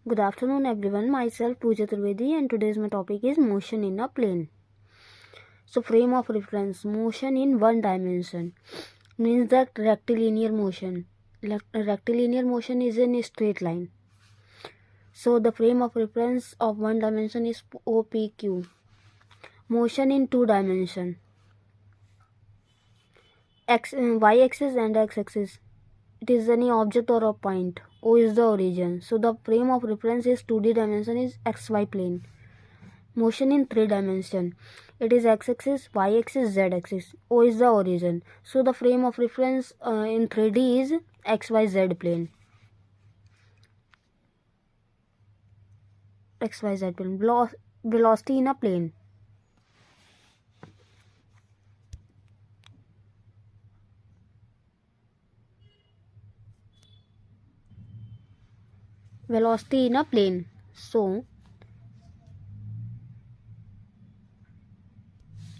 Good afternoon everyone, myself Pooja Trivedi and today's my topic is motion in a plane. So frame of reference, motion in one dimension means that rectilinear motion. Rectilinear motion is in a straight line. So the frame of reference of one dimension is OPQ. Motion in two dimension, y-axis and x-axis. It is any object or a point. O is the origin. So the frame of reference is 2D dimension is xy plane. Motion in 3 dimension. It is x-axis, y-axis, z-axis. O is the origin. So the frame of reference in 3D is xyz plane. XYZ plane. Velocity in a plane. Velocity in a plane. So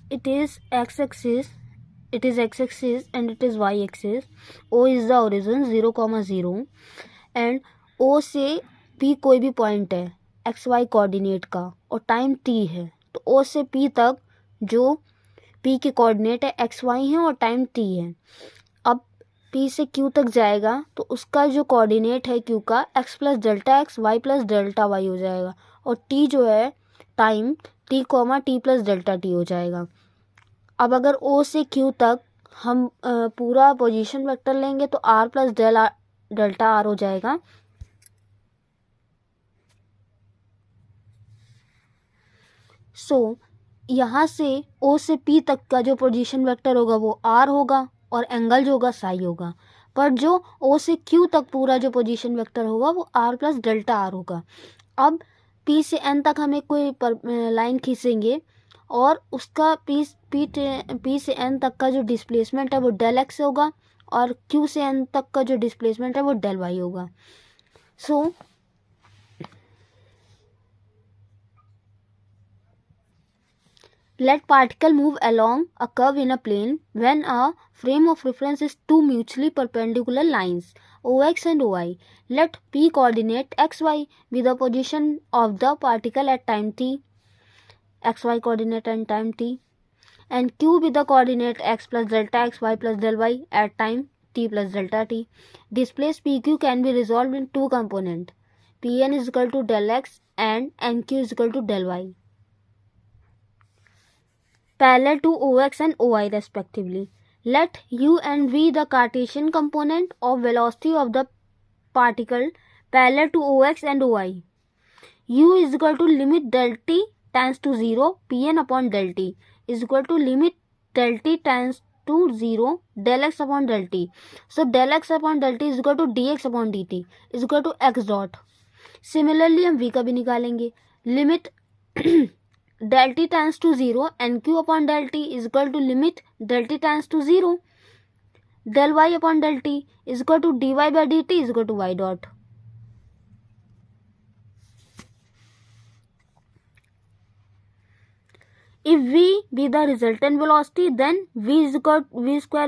it is x-axis, and it is y-axis. O is the origin 0, 0 and O से P कोई भी point है XY coordinate का और time T है, तो O से P तक जो P के कोऑर्डिनेट है XY है और टाइम T है. अब P से Q तक जाएगा तो उसका जो कोऑर्डिनेट है Q का x plus delta x y plus delta y हो जाएगा और T जो है time T T plus delta T हो जाएगा. अब अगर O से Q तक हम पूरा पोजीशन वेक्टर लेंगे तो R प्लस डेल्टा R हो जाएगा. यहाँ से O से P तक का जो पोजीशन वेक्टर होगा वो R होगा और एंगल जो होगा साई होगा, पर जो O से Q तक पूरा जो पोजीशन वेक्टर होगा वो R प्लस डेल्टा R होगा. अब P से N तक हम एक कोई लाइन खींचेंगे और उसका P से N तक का जो डिस्प्लेसमेंट है वो डेल एक्स होगा और Q से N तक का जो डिस्प्लेसमेंट है वो डेल वाई होगा. सो let particle move along a curve in a plane when a frame of reference is two mutually perpendicular lines OX and OY. Let P coordinate XY with the position of the particle at time t, XY coordinate and time t, and Q with the coordinate x plus delta x, y plus del y at time t plus delta t. Displace PQ can be resolved in two components. Pn is equal to del x and nq is equal to del y, parallel to OX and OY respectively. Let U and V the Cartesian component of velocity of the particle parallel to OX and OY. U is equal to limit del t tends to 0 Pn upon del t is equal to limit del t tends to 0 del x upon del t. So del x upon del t is equal to dx upon dt is equal to x dot. Similarly हम V का भी निकालेंगे. Limit del t tends to 0 and q upon del t is equal to limit del t tends to 0 del y upon del t is equal to dy by dt is equal to y dot. If v be the resultant velocity, then v square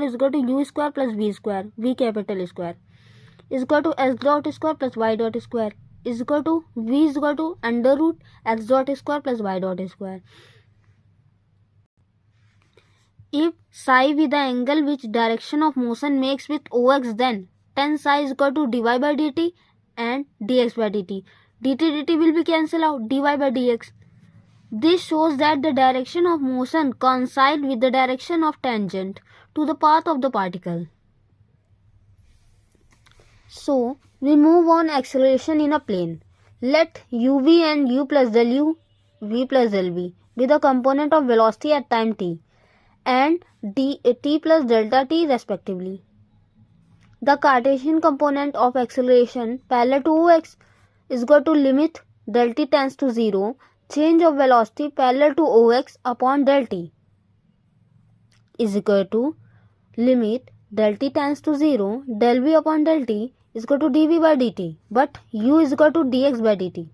is equal to u square plus v square, v capital square is equal to x dot square plus y dot square is equal to v is equal to under root x dot square plus y dot square. If psi be the angle which direction of motion makes with OX, then tan psi is equal to dy by dt and dx by dt. Dt will be cancelled out, dy by dx. This shows that the direction of motion coincides with the direction of tangent to the path of the particle. So we move on acceleration in a plane. Let uv and u plus del u, v plus del v be the component of velocity at time t and t plus delta t respectively. The Cartesian component of acceleration parallel to OX is equal to limit del t tends to 0 change of velocity parallel to OX upon del t is equal to limit del t tends to 0 del v upon del t is equal to dv by dt, but u is equal to dx by dt.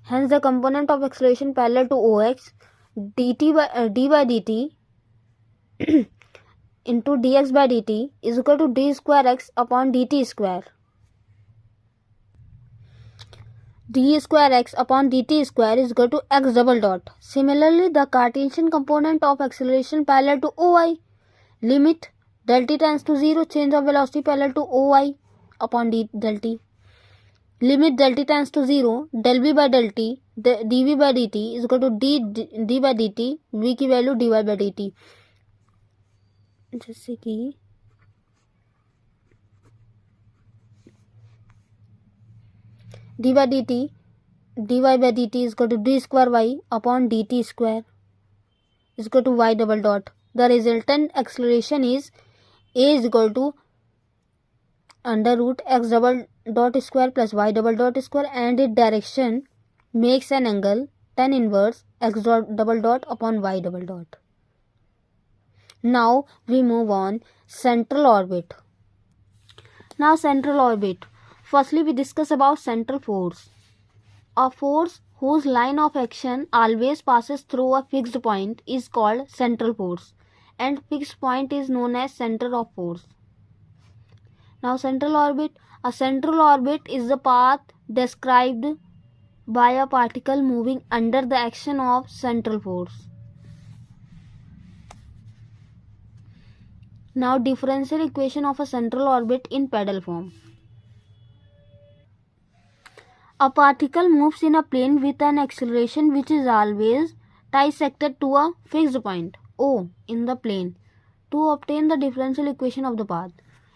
Hence the component of acceleration parallel to OX d by dt into dx by dt is equal to d square x upon dt square. d square x upon dt square is equal to x double dot. Similarly, the Cartesian component of acceleration parallel to OI, limit del t tends to 0, change of velocity parallel to OI upon del t. Limit del t tends to 0, del v by del t, dv by dt is equal to d by dt, v की value dy by dt. जैसे कि dy by dt is equal to d square y upon dt square is equal to y double dot. The resultant acceleration is a is equal to under root x double dot square plus y double dot square, and its direction makes an angle tan inverse x double dot upon y double dot. Now we move on central orbit. Now central orbit. Firstly, we discuss about central force. A force whose line of action always passes through a fixed point is called central force, and fixed point is known as center of force. Now central orbit. A central orbit is the path described by a particle moving under the action of central force. Now differential equation of a central orbit in pedal form. A particle moves in a plane with an acceleration which is always dissected to a fixed point O in the plane. To obtain the differential equation of the path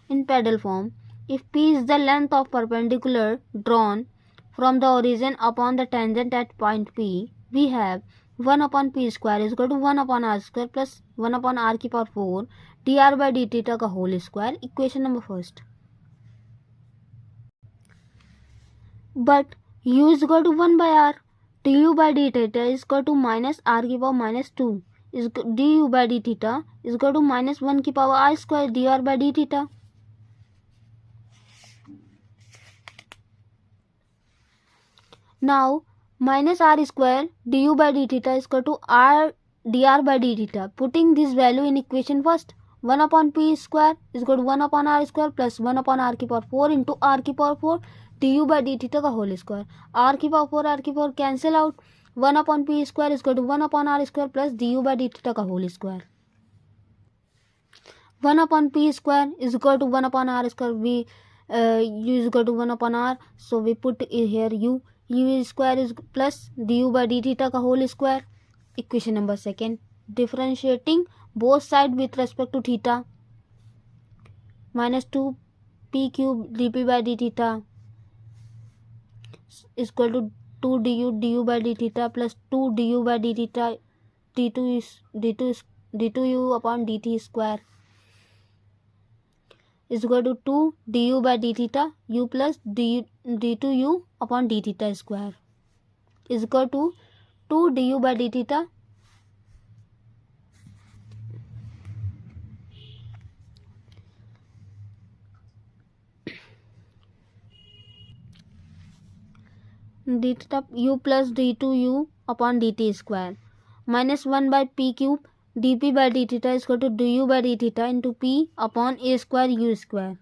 in pedal form, if P is the length of perpendicular drawn from the origin upon the tangent at point P, we have 1 upon P square is equal to 1 upon R square plus 1 upon R की power 4 dr by d theta का whole square. Equation number first. But u is equal to 1 by r. Du by d theta is equal to minus r की power minus 2 is du by d theta is equal to minus 1 की power r square dr by d theta. Now minus r square du by d theta is equal to r dr by d theta. Putting this value in equation first, 1 upon p square is equal to 1 upon r square plus 1 upon r की power 4 into r की power 4 du by d theta का whole square. r की power 4 r की power cancel out. 1 upon p square is equal to 1 upon r square plus du by d theta का whole square. 1 upon p square is equal to 1 upon r square. U is equal to 1 upon r, so we put here u square is plus du by d theta का whole square. Equation number second. Differentiating both sides with respect to theta, minus 2 p cube dp by d theta is equal to 2 du by d theta plus 2 du by d theta d2 u upon dt square is equal to 2 du by d theta u plus d2 u upon d theta square is equal to 2 du by d theta d theta u plus d2 u upon dt square minus 1 by p cube dp by d theta is equal to du by d theta into p upon a square u square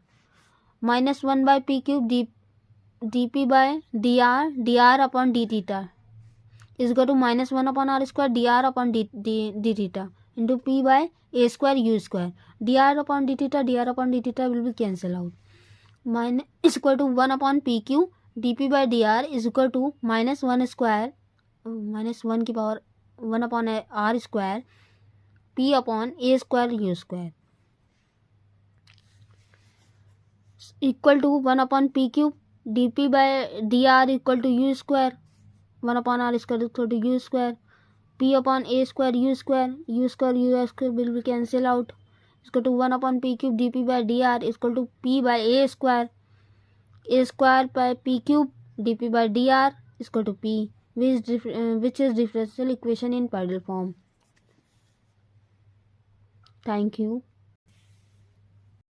minus 1 by p cube dp by dr upon d theta is equal to minus 1 upon r square dr upon d theta into p by a square u square. Dr upon d theta will be cancelled out. Minus is equal to 1 upon p cube dp by dr is equal to minus 1 square minus 1 की power 1 upon r square p upon a square u square equal to 1 upon p cube dp by dr equal to u square 1 upon r square equal to u square p upon a square u square will be cancel out is equal to 1 upon p cube dp by dr is equal to p by a square by p cube dp by dr is equal to p, which is differential equation in pedal form. Thank you.